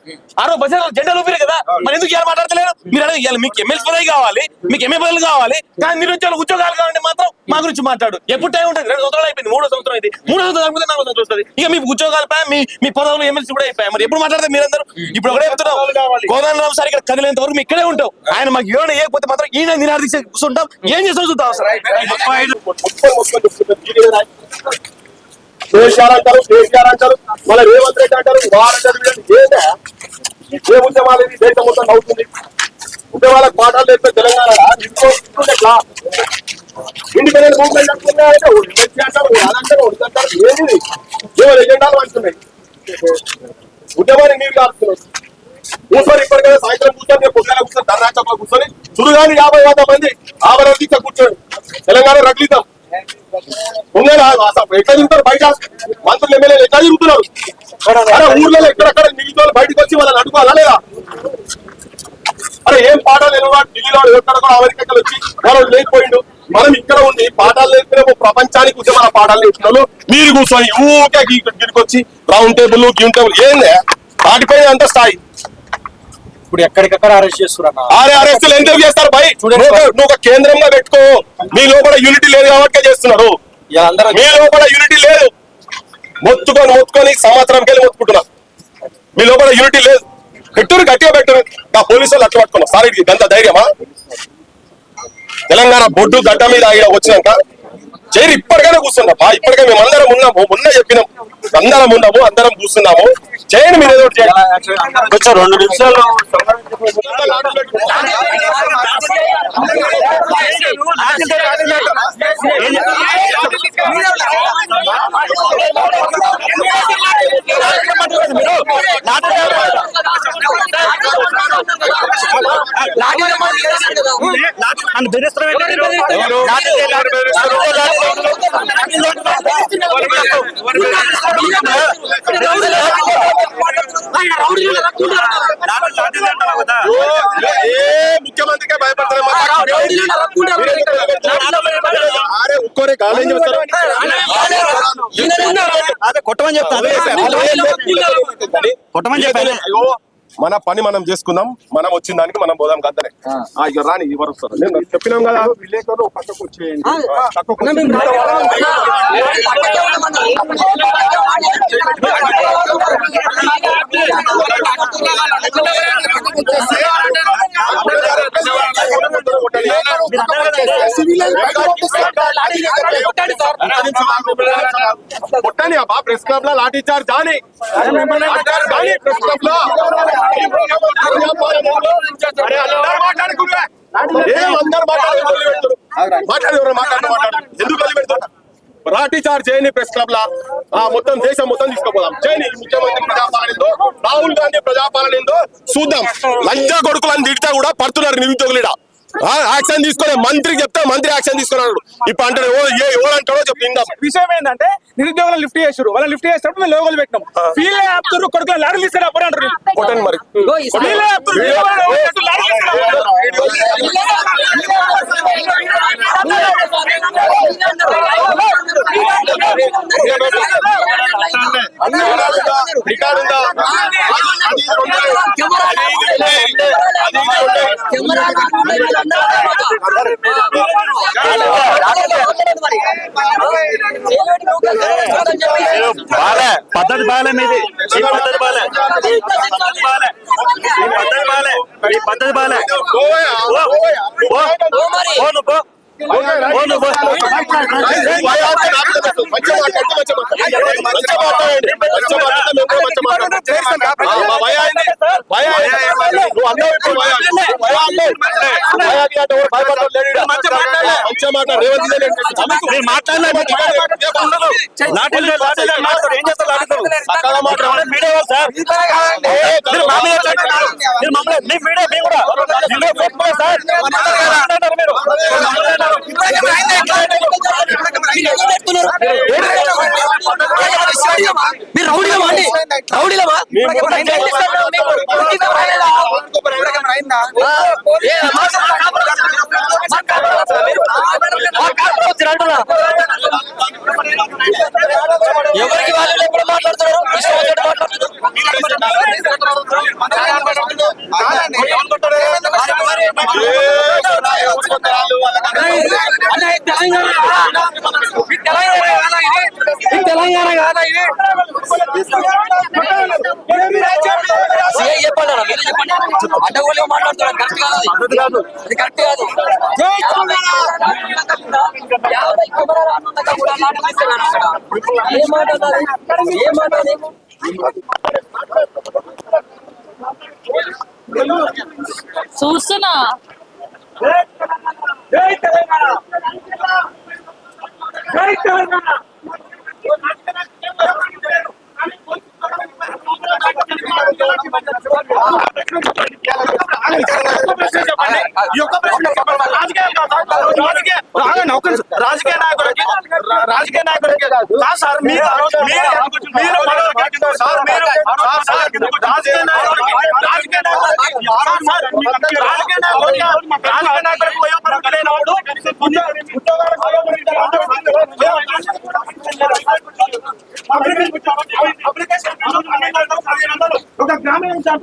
ఆ రోజు బస్సారాలు జెండాలు ఊపిరే కదా, మరి ఎందుకు ఇలా మాట్లాడతలేరు? మీరు అడగ మీకు ఎమ్మెల్సీ పదవి కావాలి, మీకు ఎంఏ పదవులు కావాలి, కానీ మీరు ఉద్యోగాలు కావాలంటే మాత్రం మా గురించి మాట్లాడు. ఎప్పుడు టైం ఉంటుంది? 2 సంవత్సరాలు అయిపోయింది, 3వ సంవత్సరం అయితే 3వ సంవత్సరం 4వ సంవత్సరం వస్తుంది. ఇక మీ ఉద్యోగాలపై మీ పదవులు ఎమ్మెల్సీ కూడా అయిపోయాయి. మరి ఎప్పుడు మాట్లాడతారు మీరందరూ? ఇప్పుడు ఒకటే చెప్తున్నాం, కోదండరామ్ సార్ ఇక్కడ కదిలేంత వరకు ఇక్కడే ఉంటాం. ఆయన మాకు ఏమైనా వేయకపోతే మాత్రం ఈయన నిరాదీక్ష కూర్చుంటాం. ఏం చేస్తాం చూద్దాం. కేసీఆర్ అంటారు, మళ్ళీ రేవంత్ రెడ్డి అంటారు, ఏ ఉద్యమాలు దేశం మొత్తం అవుతుంది. ఉద్యమాలకు పాఠాలు తెస్తే తెలంగాణ ఇండిపెండెంట్ మూవ్మెంట్ అంటున్నారంటే ఏది ఎవరు ఎజెండాలు అంటున్నాయి. ఉద్యమాన్ని నీరు కాస్తున్నారు. కూర్చొని ఇప్పటికైనా సాయంత్రం కూర్చొని పొద్దున కూర్చొని ధర్నాచంలో కూర్చొని చురుగాని 50,000 మంది ఆభరణ కూర్చోండి. తెలంగాణ రగిలిద్దాం. దొంగలు అసలు ఎట్లా తిరుగుతారు బయట మంత్రులు ఎమ్మెల్యేలు ఎట్లా తిరుగుతున్నారు అరే ఊర్లో ఎక్కడెక్కడ మిగతా బయటకు వచ్చి వాళ్ళని అడుకోవాలా లేదా అరే ఏం పాఠాలు తెలియవాడు ఢిల్లీలో ఎక్కడెక్కడ అమెరికా వచ్చి వాళ్ళు లేకపోయిండు మనం ఇక్కడ ఉండి పాఠాలు నేర్పిన ప్రపంచానికి ఉద్యమాల పాఠాలు నేర్పిన మీరు కూర్చొని ఊకే గిరికొచ్చి రౌండ్ టేబుల్ గ్యూన్ టేబుల్ ఏందే వాటిపైన అంత స్థాయి ఇప్పుడు ఎక్కడికక్కడ అరెస్ట్ చేస్తున్నారు అరెస్టులు ఎందుకు చేస్తారు భయ్ నువ్వు ఒక కేంద్రంగా పెట్టుకో మీ లోపల యూనిటీ లేదు కాబట్టి చేస్తున్నారు మీ లోపల యూనిటీ లేదు మొత్తుకొని సంవత్సరంకి వెళ్ళి మొత్తుకుంటున్నా మీ లోపల యూనిటీ లేదు పెట్టురు గట్టిగా పెట్టురు ఆ పోలీసు వాళ్ళు అట్లా పట్టుకున్నాం సార్ ఇది గంత ధైర్యమా తెలంగాణ బొడ్డు గడ్డ మీద ఆయన వచ్చినాక చేరి ఇప్పటికైనా కూర్చున్నా ఇప్పటికే మేము అందరం ఉన్నాము మొన్న చెప్పినాం అందరం కూర్చున్నాము చేయండి మీరు ఏదో కొంచెం 2 నిమిషాలు ముఖ్యమంత్రికే భయపడతారు ఒక్కోరే కాలేజ్ కొట్టమని చెప్తాను మన పని మనం చేసుకుందాం మనం వచ్చిన దానికి మనం పోదాం గద్దరే ఇక రాని ఎవరు వస్తారు నేను చెప్పినాం కదా విలేకరులు పక్కకు వచ్చేయండి కొట్టని అబ్బా ప్రెస్ క్లబ్ లో లాఠీ చార్జ్ అని ప్రెస్ క్లబ్ లో ఎందుకు కలిసి పెడతారు లాఠీ చార్జ్ చేయని ప్రెస్ క్లబ్ లా మొత్తం దేశం మొత్తం తీసుకుపోదాం చేయని ముఖ్యమంత్రి ప్రజాపాలన ఏందో రాహుల్ గాంధీ ప్రజాపాలన ఏందో చూద్దాం లంచా కొడుకులని తిడితే కూడా పడుతున్నారు నిరుద్యోగులు యాక్షన్ తీసుకోలే మంత్రికి చెప్తే మంత్రి యాక్షన్ తీసుకున్నాడు ఇప్పుడు అంటాడు ఎవరంటాడో చెప్పిందాం విషయం ఏంటంటే నిరుద్యోగులు లిఫ్ట్ చేసారు వాళ్ళు లిఫ్ట్ చేసినప్పుడు మేము లోగోలు పెట్టినాం ఫీల్ ఆపుతారు కొడుకులు లారీలు తీసుకుని అప్పుడు అంటారు కొట్టండి మరి ఫీల్ ఆపుతారు రికార్డు ఉందా పద్ధతి బాలే మీది పద్ధతి బాలే పద్ధతి బాలే మీరు రౌడీలమా అండి రౌడీలమా ఎవరికి వాళ్ళు ఎప్పుడు మాట్లాడుతున్నారు తెలంగాణ కాదా ఇది చెప్పండి మీరు చెప్పండి అడ్డగోలుగా మాట్లాడుతున్నారు కరెక్ట్ కాదు అది కరెక్ట్ కాదు ఏ మాట ఏ మాట చూస్తున్నా రాజకీయ నాయకులకి రాజకీయ నాయకుడికి కాదు సార్. మీరు రాజకీయ నాయకుడికి వయోపరిమితి లేనివాడు ఒక గ్రామీణ శాఖ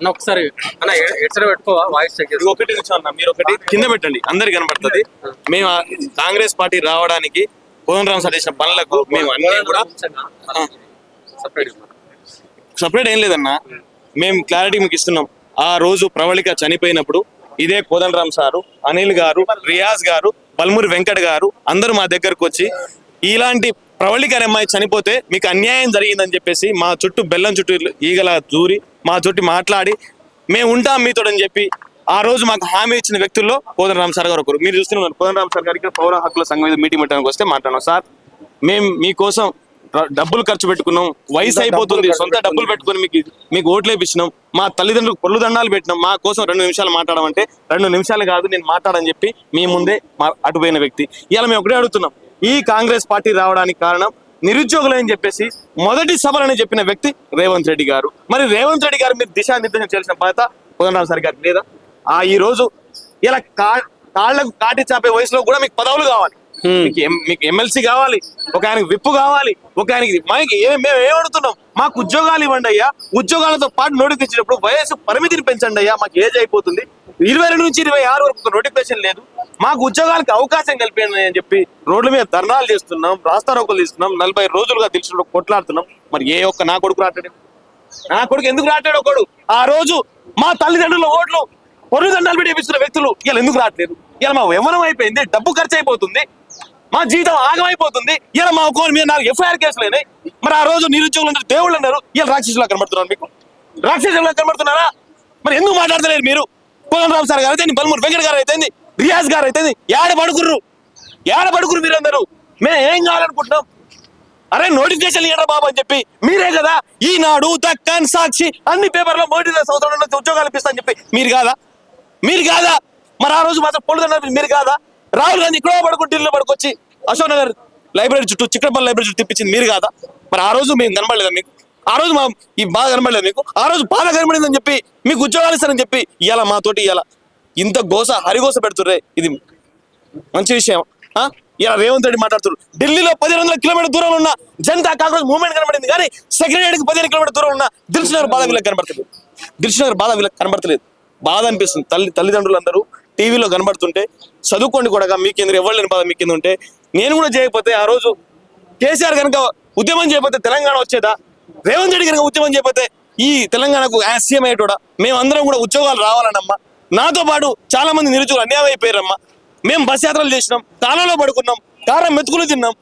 ఒకసారి అన్న హెడ్సెట్ పెట్టుకోవా వాయిస్ చెక్ ఇది ఒకటి నిమిషం అన్న, మీరు ఒకటి కింద పెట్టండి, అందరికి కనబడుతుంది. మేము కాంగ్రెస్ పార్టీ రావడానికి కోదండరామ్ సార్ చేసిన పనులకు మేము అన్ని కూడా సపరేట్ ఏం లేదన్నా, మేము క్లారిటీ మీకు ఇస్తున్నాం. ఆ రోజు ప్రవళిక చనిపోయినప్పుడు ఇదే కోదండరామ్ సారు, అనిల్ గారు, రియాజ్ గారు, బల్మూరి వెంకట్ గారు అందరూ మా దగ్గరకు వచ్చి ఇలాంటి ప్రవళిక అనే అమ్మాయి చనిపోతే మీకు అన్యాయం జరిగిందని చెప్పేసి మా చుట్టూ బెల్లం చుట్టూ ఈగల దూరి మా చుట్టూ మాట్లాడి మేము ఉంటాం మీతోడని చెప్పి ఆ రోజు మాకు హామీ ఇచ్చిన వ్యక్తుల్లో కోదండరామ్ సార్ గారు ఒకరు. మీరు చూస్తున్నారు కోదండరామ్ సార్ గారికి పౌర హక్కుల సంఘం మీద మీటింగ్ పెట్టడానికి వస్తే మాట్లాడినాం. సార్ మేము మీకోసం డబ్బులు ఖర్చు పెట్టుకున్నాం, వయసు అయిపోతుంది, సొంత డబ్బులు పెట్టుకుని మీకు ఓట్లు వేపించినాం, మా తల్లిదండ్రులకు పొల్లు దండాలు పెట్టినాం, మా కోసం 2 నిమిషాలు మాట్లాడమంటే 2 నిమిషాలు కాదు నేను మాట్లాడని చెప్పి మీ ముందే అటుపోయిన వ్యక్తి. ఇలా మేము ఒకటే అడుగుతున్నాం, ఈ కాంగ్రెస్ పార్టీ రావడానికి కారణం నిరుద్యోగులు అని చెప్పేసి మొదటి సభలని చెప్పిన వ్యక్తి రేవంత్ రెడ్డి గారు. మరి రేవంత్ రెడ్డి గారు మీరు దిశానిర్దేశం చేయాల్సిన బాధ్యత కోదండరామ్ సార్ గారికి లేదా? ఈ రోజు ఇలా కాళ్లకు కాటి చాపే వయసులో కూడా మీకు పదవులు కావాలి, మీకు ఎమ్మెల్సీ కావాలి, ఒక ఆయనకి విప్పు కావాలి, ఒక ఆయనకి మేము ఏమడుతున్నాం, మాకు ఉద్యోగాలు ఇవ్వండి అయ్యా, ఉద్యోగాలతో పాటు నోటిఫికేషన్ ఇచ్చినప్పుడు వయసు పరిమితిని పెంచండి అయ్యా, మాకు ఏజ్ అయిపోతుంది, 22 నుంచి 26 వరకు ఒక నోటిఫికేషన్ లేదు, మాకు ఉద్యోగాలకు అవకాశం కల్పించండి అని చెప్పి రోడ్ల మీద ధర్నాలు చేస్తున్నాం, రాస్తారోకలు తీస్తున్నాం, 40 రోజులుగా తెలిసిన కొట్లాడుతున్నాం. మరి ఏ ఒక్క నా కొడుకు రాటాడు? నా కొడుకు ఎందుకు రాటాడు? ఒకడు ఆ రోజు మా తల్లిదండ్రుల ఓట్లు పొరుగు దండాలు పెట్టి వేపిస్తున్న వ్యక్తులు ఇలా ఎందుకు రావట్లేదు? ఇలా మా యవ్వనం అయిపోయింది, డబ్బు ఖర్చు అయిపోతుంది, మా జీవితం ఆగమైపోతుంది, ఇలా మా ఒక్కరి మీద 4 ఎఫ్ఐఆర్ కేసులు అయినాయి. మరి ఆ రోజు నిరుద్యోగులు అందరూ దేవుళ్ళు అన్నారు, ఇలా రాక్షసులా కనబడుతున్నారు, మీకు రాక్షసులా కనబడుతున్నారా? మరి ఎందుకు మాట్లాడతలేదు మీరు? కోదండరామ్ సార్ గారు అయితే, బల్మూరి వెంకట్ గారు అయితే, రియాజ్ గారు అయితే ఏడ పడుకురు మీరందరూ? మేము ఏం కావాలనుకుంటున్నాం? అరే నోటిఫికేషన్ ఇవ్వరా బాబు అని చెప్పి మీరే కదా ఈనాడు, దక్కన్, సాక్షి అన్ని పేపర్లో సంవత్సరం ఉద్యోగాలు ఇప్పిస్తా అని చెప్పి మీరు కాదా? మరి ఆ రోజు మాత్రం పొడుదన్నారు మీరు కాదా? రాహుల్ గాంధీ ఇక్కడ పడుకుని ఢిల్లీలో పడుకొచ్చి అశోక్ నగర్ లైబ్రరీ చుట్టూ, చిక్కడపల్లి లైబ్రరీ చుట్టూ తిప్పించింది మీరు కాదా? మరి ఆ రోజు మేము కనబడలేదా మీకు? ఆ రోజు మా ఈ బాధ కనబడలేదు మీకు? ఆ రోజు బాధ కనబడిందని చెప్పి మీకు ఉద్యోగాలు ఇస్తారని చెప్పి ఇవాళ మాతోటి ఇలా ఇంత హరిగోస పెడుతుర్రే, ఇది మంచి విషయం? ఇలా రేవంత్ రెడ్డి మాట్లాడుతున్నారు. ఢిల్లీలో 1500 కిలోమీటర్ దూరంలో ఉన్న జనతా కాంగ్రెస్ మూవ్మెంట్ కనబడింది, కానీ సెక్రటరీకి 15 కిలోమీటర్ దూరం ఉన్న దిల్సుఖ్నగర్ బాధ వీళ్ళకి కనబడతలేదు. బాధ అనిపిస్తుంది. తల్లిదండ్రులు అందరూ టీవీలో కనబడుతుంటే చదువుకోండి కూడా, మీకేంద్ర ఎవరు లేని బాధ మీకేందు ఉంటే. నేను కూడా చేయకపోతే ఆ రోజు కేసీఆర్ కనుక ఉద్యమం చేయకపోతే తెలంగాణ వచ్చేదా? రేవంత్ రెడ్డి కనుక ఉద్యమం చేయకపోతే ఈ తెలంగాణకు సీఎం అయ్యేటోడా మేమందరం కూడా ఉద్యోగాలు రావాలనమ్మా. నాతో పాటు చాలా మంది నిరుద్యోగులు అన్యాయం అయిపోయారమ్మా. మేము బస్ యాత్రలు చేసినాం, తాళాలో పడుకున్నాం, కారం మెతుకులు తిన్నాం.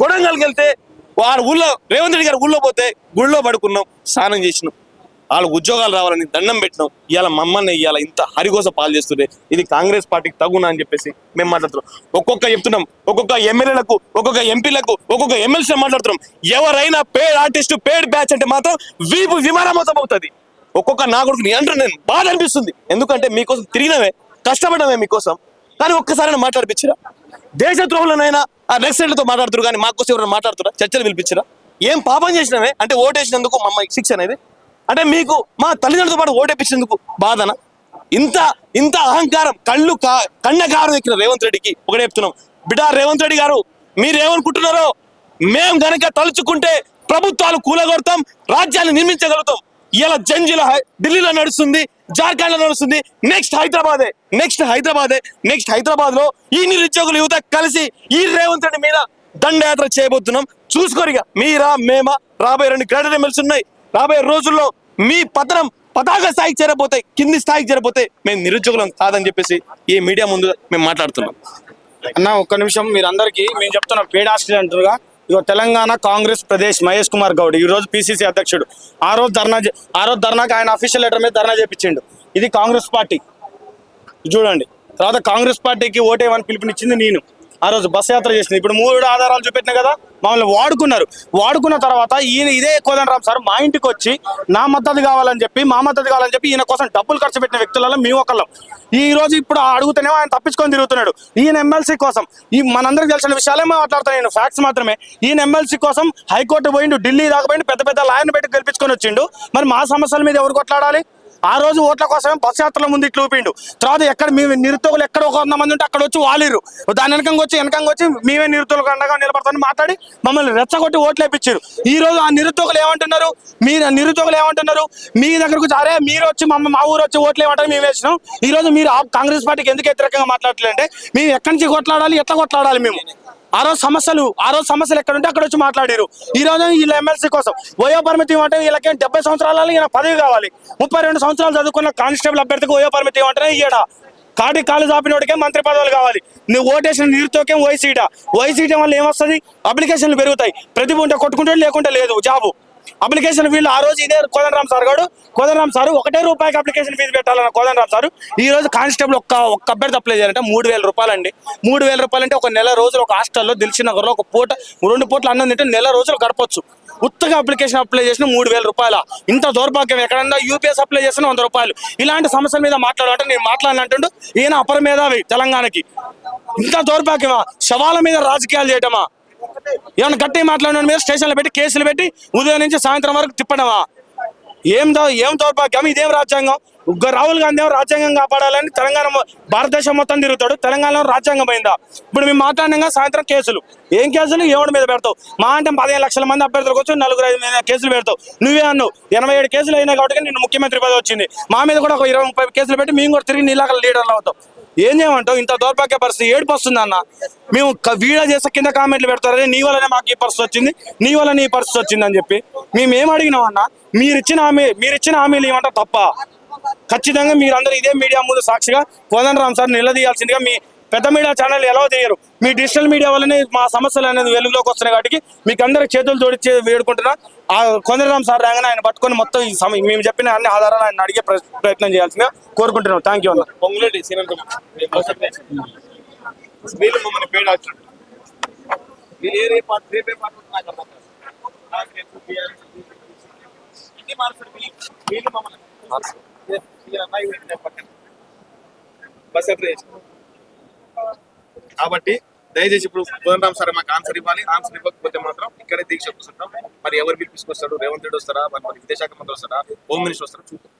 కొడంగల్కి వెళ్తే వాడు ఊళ్ళో రేవంత్ రెడ్డి గారు ఊళ్ళో పోతే గుళ్ళో పడుకున్నాం, స్నానం చేసినాం. వాళ్ళు ఉద్యోగాలు రావాలని దండం పెట్టినాం. ఇవాళ మమ్మల్ని ఇవాళ ఇంత హరిగోస పాలు చేస్తుంటే ఇది కాంగ్రెస్ పార్టీకి తగునా అని చెప్పేసి మేము మాట్లాడుతున్నాం. చెప్తున్నాం ఒక్కొక్క ఎమ్మెల్యేలకు, ఒక్కొక్క ఎంపీలకు, ఒక్కొక్క ఎమ్మెల్సీ మాట్లాడుతున్నాం. ఎవరైనా పేడ్ ఆర్టిస్ట్, పేడ్ బ్యాచ్ అంటే మాత్రం వీపు విమానమోతం అవుతుంది. ఒక్కొక్క నా కొడుకు నేను బాధ అనిపిస్తుంది. ఎందుకంటే మీకోసం తిరిగినవే, కష్టపడమే మీకోసం. కానీ ఒక్కసారైనా మాట్లాడిపించరా? దేశ ద్రోహులనైనా ఆ నెక్స్ట్లతో మాట్లాడుతున్నారు, కానీ మాకోసం ఎవరైనా మాట్లాడుతురా? చర్చలు పిలిపించరా? ఏం పాపం చేసినవే అంటే ఓటేసినందుకు మా అమ్మాయి శిక్ష అనేది అంటే మీకు మా తల్లిదండ్రులతో పాటు ఓటేపించినందుకు బాధన? ఇంత అహంకారం కన్నకారం ఎక్కిన రేవంత్ రెడ్డికి ఒకటే చెప్తున్నాం. బిడ్డా రేవంత్ రెడ్డి గారు, మీరేమనుకుంటున్నారో మేము గనక తలుచుకుంటే ప్రభుత్వాలు కూలగొడతాం, రాజ్యాన్ని నిర్మించగలుగుతాం. ఇలా జంజీలో ఢిల్లీలో నడుస్తుంది, జార్ఖండ్ లో నడుస్తుంది. నెక్స్ట్ హైదరాబాద్ లో ఈ నిరుద్యోగుల యువత కలిసి ఈ రేవంత్ రెడ్డి మీద దండయాత్ర చేయబోతున్నాం. చూసుకోరిగా మీరా మేమా. రాబోయే 2 గ్రేటర్ ఎమ్మెల్సీ ఉన్నాయి. రాబోయే రోజుల్లో మీ పతాక స్థాయికి చేరబోతాయి, కింది స్థాయికి చేరబోతే మేము నిరుద్యోగులం కాదని చెప్పేసి ఈ మీడియా ముందు మేము మాట్లాడుతున్నాం. అన్న ఒక్క నిమిషం, మీరందరికీ మేము చెప్తున్నాం. పేడ్ హాస్టల్ అంటారుగా, ఇగో తెలంగాణ కాంగ్రెస్ ప్రదేశ్ మహేష్ కుమార్ గౌడ్ ఈ రోజు పిసిసి అధ్యక్షుడు. ఆ రోజు ధర్నాకి ఆయన అఫీషియల్ లెటర్ మీద ధర్నా చేపించిండు. ఇది కాంగ్రెస్ పార్టీ చూడండి. తర్వాత కాంగ్రెస్ పార్టీకి ఓటేమని పిలుపునిచ్చింది నేను. ఆ రోజు బస్ యాత్ర చేసింది. ఇప్పుడు 3 ఆధారాలు చూపెట్టినా కదా, మమ్మల్ని వాడుకున్న తర్వాత ఇదే కోదండరామ్ సార్ మా ఇంటికి వచ్చి మా మద్దతు కావాలని చెప్పి ఈయన కోసం డబ్బులు ఖర్చు పెట్టిన వ్యక్తులలో మేము ఒకళ్ళం. ఈ రోజు ఇప్పుడు అడుగుతూనే ఆయన తప్పించుకొని తిరుగుతున్నాడు. ఈయన ఎమ్మెల్సీ కోసం మనందరికి తెలిసిన విషయాలే మాట్లాడుతాను నేను, ఫ్యాక్ట్స్ మాత్రమే. ఈయన ఎమ్మెల్సీ కోసం హైకోర్టు పోయిండు, ఢిల్లీ దాకా పోయిండు, పెద్ద లాయర్ని పెట్టి గెలిపించుకొని వచ్చిండు. మరి మా సమస్యల మీద ఎవరు కొట్లాడాలి? ఆ రోజు ఓట్ల కోసమే బస్ యాత్రల ముందు ఇట్లా ఊపిండు. తర్వాత ఎక్కడ మేము నిరుద్యోగులు ఎక్కడ 100 మంది ఉంటే అక్కడ వచ్చి వాలిరు. దాని వెనకంగా వచ్చి మేమే నిరుద్యోగులు అండగా నిలబడతామని మాట్లాడి మమ్మల్ని రెచ్చగొట్టి ఓట్లు వేయించారు. ఈ రోజు ఆ నిరుద్యోగులు ఏమంటున్నారు? మీ దగ్గరకు అరే మీరు వచ్చి మా ఊరు వచ్చి ఓట్లు ఏమంటారు మేము వేసినాం. ఈ రోజు మీరు కాంగ్రెస్ పార్టీకి ఎందుకు వ్యతిరేకంగా మాట్లాడలేదంటే మేము ఎక్కడి నుంచి కొట్లాడాలి, ఎట్లా కొట్లాడాలి? మేము ఆ రోజు సమస్యలు ఎక్కడ ఉంటే అక్కడ వచ్చి మాట్లాడారు. ఈ రోజు వీళ్ళ ఎమ్మెల్సీ కోసం వయో పరిమితి అంటే వీళ్ళకి 70 సంవత్సరాలు ఈయన పదవి కావాలి. 32 సంవత్సరాలు చదువుకున్న కానిస్టేబుల్ అభ్యర్థికి వయో పరిమితి అంటే ఈయడ కాలు చాపినోడికే మంత్రి పదవులు కావాలి. నువ్వు ఓటేసిన నిరుద్యోగం వైసీటీ వల్ల ఏమొస్తుంది? అప్లికేషన్లు పెరుగుతాయి. ప్రతిభ ఉంటే కొట్టుకుంటే లేకుంటే లేదు జాబు. అప్లికేషన్ వీళ్ళు ఆ రోజు ఇదే కోదండరామ్ సార్ ₹1 అప్లికేషన్ ఫీజు పెట్టాలన్న కోదండరామ్ సార్ ఈ రోజు కానిస్టేబుల్ ఒక్క అభ్యర్థి అప్లై చేయాలంటే ₹3,000 అండి. ₹3,000 అంటే ఒక నెల రోజులు ఒక హాస్టల్లో దిల్సుఖ్నగర్లో ఒక పూట 2 పూటలు అన్నం తింటే నెల రోజులు గడపొచ్చు. ఉత్తగా అప్లికేషన్ అప్లై చేసిన ₹3,000. ఇంత దౌర్భాగ్యం ఎక్కడన్నా యూపీఎస్ అప్లై చేసిన ₹100. ఇలాంటి సమస్యల మీద మాట్లాడాలంటే నేను మాట్లాడినంటుండు ఈయన అపర మేధావి తెలంగాణకి. ఇంత దౌర్భాగ్యమా? శవాల మీద రాజకీయాలు చేయటమా? ఏమన్నా గట్టి మాట్లాడిన మీద స్టేషన్లో పెట్టి కేసులు పెట్టి ఉదయం నుంచి సాయంత్రం వరకు తిప్పడమా? ఏం దౌర్భాగ్యం? ఇదేం రాజ్యాంగం? రాహుల్ గాంధీ రాజ్యాంగం కాపాడాలని భారతదేశం మొత్తం తిరుగుతాడు. తెలంగాణలో రాజ్యాంగం పోయిందా? ఇప్పుడు మేము మాట్లాడినా సాయంత్రం కేసులు. ఏం కేసులు? ఎవడి మీద పెడతావు? మా అంటే 15 లక్షల మంది అభ్యర్థులకు వచ్చి 4-5 కేసులు పెడతావు. నువ్వే అన్నావు 87 కేసులు అయినా కాబట్టి నిన్ను ముఖ్యమంత్రి పదవి వచ్చింది. మా మీద కూడా ఒక 20-30 కేసులు పెట్టి మేము కూడా తిరిగి నీలాగా లీడర్లు అవుతాం. ఏం చేయమంటావు? ఇంత దౌర్భాగ్య పరిస్థితి ఏడుపు వస్తుంది అన్న. మేము వీడియో చేస్తే కింద కామెంట్లు పెడతారని నీ వల్లనే మాకు ఈ పరిస్థితి వచ్చింది, నీ వల్ల ఈ పరిస్థితి వచ్చింది అని చెప్పి మేమేం అడిగినాం అన్న? మీరిచ్చిన హామీలు ఏమంటారు తప్ప? ఖచ్చితంగా మీరందరూ ఇదే మీడియా ముందు సాక్షిగా కోదండరామ్ సార్ నిలదీయాల్సిందిగా మీ పెద్ద మీడియా ఛానల్ ఎలా తీయరు. మీ డిజిటల్ మీడియా వల్లనే మా సమస్యలు అనేది వెలుగులోకి వస్తున్నాయి. కాబట్టి మీకు అందరికి చేతులు జోడించి వేడుకుంటున్నా. ఆ కోదండరామ్ సార్ రాగానే ఆయన పట్టుకొని మొత్తం మేము చెప్పిన అన్ని ఆధారాలు ఆయన అడిగే ప్రయత్నం చేయాల్సిందిగా కోరుకుంటున్నాం. థ్యాంక్ యూ అన్న. కాబట్టి దయచేసి ఇప్పుడు కోదండరామ్ సార్ మాకు ఆన్సర్ ఇవ్వకపోతే మాత్రం ఇక్కడే దీక్ష కూర్చుంటాం. మరి ఎవరు పిలిపించుకొస్తాడు? రేవంత్ రెడ్డి వస్తారా? మరి విదేశాంగ మంత్రి వస్తారా? హోమ్ మినిస్టర్ వస్తారా? చూద్దాం.